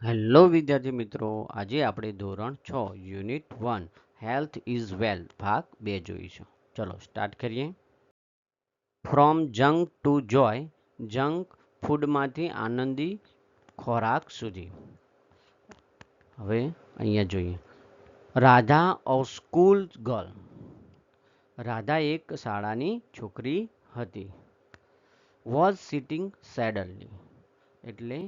Hello વિદ્યાર્થી મિત્રો, આજે આપણે ધોરણ 6 યુનિટ 1 હેલ્થ ઇઝ વેલ્થ ભાગ 2 જોઈશું. ચલો સ્ટાર્ટ કરીએ. From junk to joy, junk ફૂડમાંથી આનંદી ખોરાક સુધી. હવે અહીંયા જોઈએ. Radha a school girl. Radha એક શાળાની છોકરી હતી. વોઝ સિટિંગ સેડલી, એટલે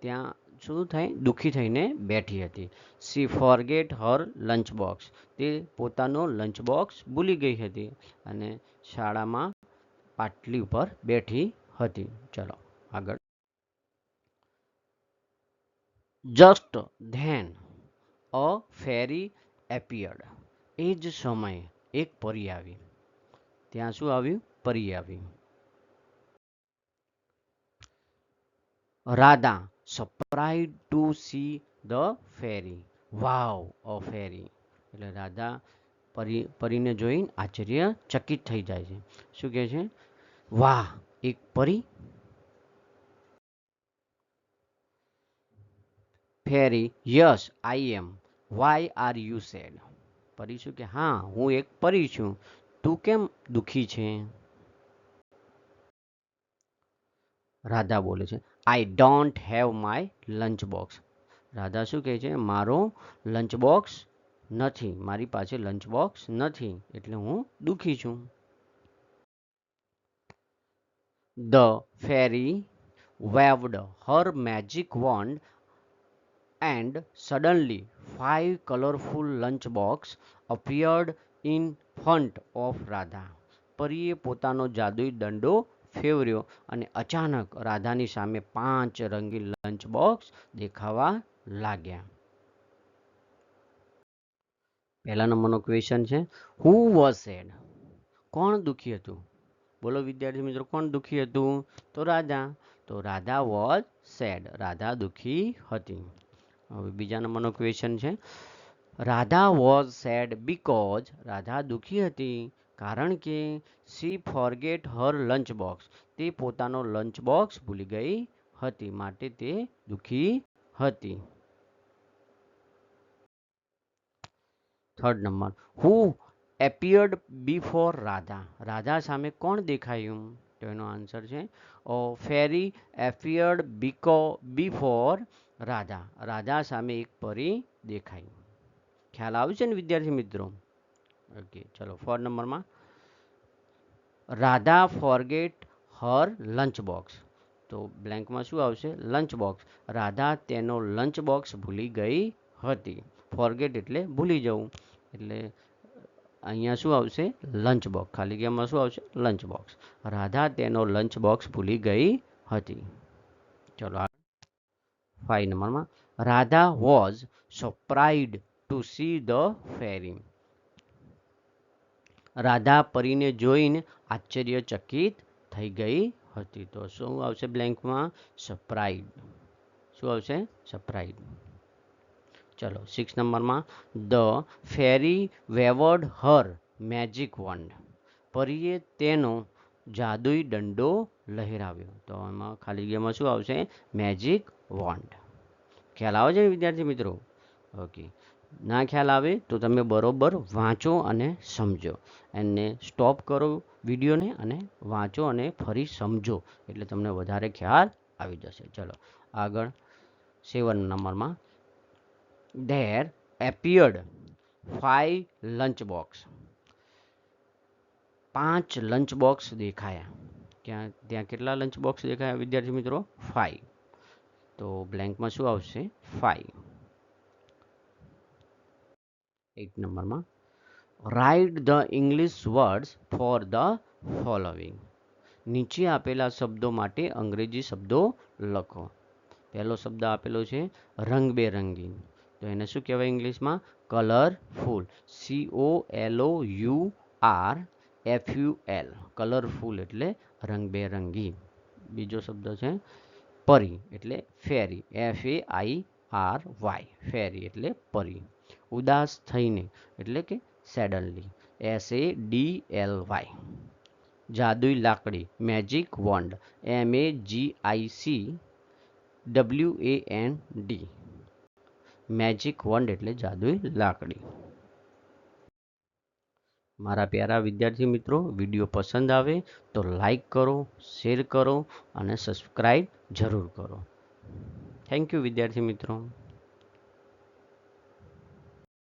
ત્યાં શું થાય, દુઃખી થઈને બેઠી હતી. સી ફોરગેટ હર લંચ બોક્સ, તે પોતાનો લંચ બોક્સ ભૂલી ગઈ હતી અને શાળામાં પાટલી ઉપર બેઠી હતી. ચલો આગળ. Just then a fairy appeared, એ જ સમયે એક પરી આવી. ત્યાં શું આવ્યું? પરી આવી. Radha surprise to see the fairy. Wow, a fairy, એટલે રાધા પરીને જોઈને આશ્ચર્યચકિત થઈ જાય છે. શું કહે છે? વાહ, એક પરી. Fairy, yes I am, why are you sad. પરી શું કે, હા હું એક પરી છું, તું કેમ દુઃખી છે? રાધા બોલે છે, I don't have my lunch box. Radha શું કહે છે? મારો લંચ બોક્સ નથી, મારી પાસે લંચ બોક્સ નથી, એટલે હું દુઃખી છું. The fairy waved her magic wand and suddenly 5 colorful lunchbox appeared in front of Radha. પરીએ પોતાનો જાદુઈ દંડો ફેરવ્યો અને અચાનક રાધાની સામે 5 રંગીન લંચ બોક્સ દેખાવા લાગ્યા. પહેલા નંબરનો ક્વેશ્ચન છે, હુ વોઝ સેડ? કોણ દુઃખી હતું? બોલો વિદ્યાર્થી મિત્રો, કોણ દુઃખી હતું? તો રાધા. તો રાધા વોઝ સેડ, રાધા દુઃખી હતી. હવે બીજા નંબરનો ક્વેશ્ચન છે, Radha was sad because, Radha દુઃખી હતી કારણ કે સી ફોરગેટ હર લંચ બોક્સ, તે પોતાનો લંચ બોક્સ ભૂલી ગઈ હતી, માટે તે દુઃખી હતી. થર્ડ નંબર, હુ એપિયર્ડ બિફોર રાધા? રાધા સામે કોણ દેખાયું? તો એનો આન્સર છે, ફેરી એપિયર્ડ બિફોર રાધા. રાધા સામે એક પરી દેખાઈ. ખ્યાલ આવે છે ને વિદ્યાર્થી મિત્રો? ઓકે, ચલો ફોર નંબરમાં, રાધા ફોરગેટ હર લંચ બોક્સ. તો બ્લેન્કમાં શું આવશે? Lunch box. રાધા તેનો લંચ બોક્સ ભૂલી ગઈ હતી. ફોરગેટ એટલે ભૂલી જવું, એટલે અહીંયા શું આવશે? Lunch box. ખાલી જગ્યામાં શું આવશે? Lunch box. રાધા તેનો લંચ બોક્સ ભૂલી ગઈ હતી. ચલો 5 નંબરમાં, Radha was surprised to see the fairy. Radha પરીને જોઈને આશ્ચર્યચકિત થઈ ગઈ હતી. તો શું આવશે બ્લેન્કમાં? સરપ્રાઇઝ. શું આવશે? સરપ્રાઇઝ. ચલો 6 નંબરમાં, ધ ફેરી વેવર્ડ હર મેજિક વન્ડ. પરીએ તેનો જાદુઈ દંડો લહેરાવ્યો. તો એમાં ખાલી જગ્યામાં શું આવશે? Magic warned. ખ્યાલ આવે છે વિદ્યાર્થી મિત્રો? ઓકે, ના ખ્યાલ આવે તો તમે બરોબર વાંચો અને સમજો. એને સ્ટોપ કરો વિડીયોને અને વાંચો અને ફરી સમજો, એટલે તમને વધારે ખ્યાલ આવી જશે. ચલો આગળ 7 નંબરમાં, there appeared 5 lunch box. 5 lunch box દેખાયા. ત્યાં કેટલા લંચ બોક્સ દેખાયા વિદ્યાર્થી મિત્રો? 5. તો બ્લેન્કમાં શું આવશે? 5. 8 નંબરમાં, write the English words for the following. નીચે આપેલા શબ્દો માટે અંગ્રેજી શબ્દો લખો. પહેલો શબ્દ આપેલો છે રંગબેરંગી. તો એને શું કહેવાય ઇંગ્લિશમાં? કલરફુલ. COLOUR કલરફુલ એટલે રંગબેરંગી. બીજો શબ્દ છે પરી, એટલે ફેરી. FAIRY, ફેરી એટલે પરી. ઉદાસ થઈને એટલે કે સેડનલી. SADLY. જાદુઈ લાકડી, magic wand. MAGIC WAND. Magic wand એટલે જાદુઈ લાકડી. મારા પ્યારા વિદ્યાર્થી મિત્રો, વિડીયો પસંદ આવે તો લાઈક કરો, શેર કરો અને સબસ્ક્રાઈબ જરૂર કરો. થેન્ક યુ વિદ્યાર્થી મિત્રો.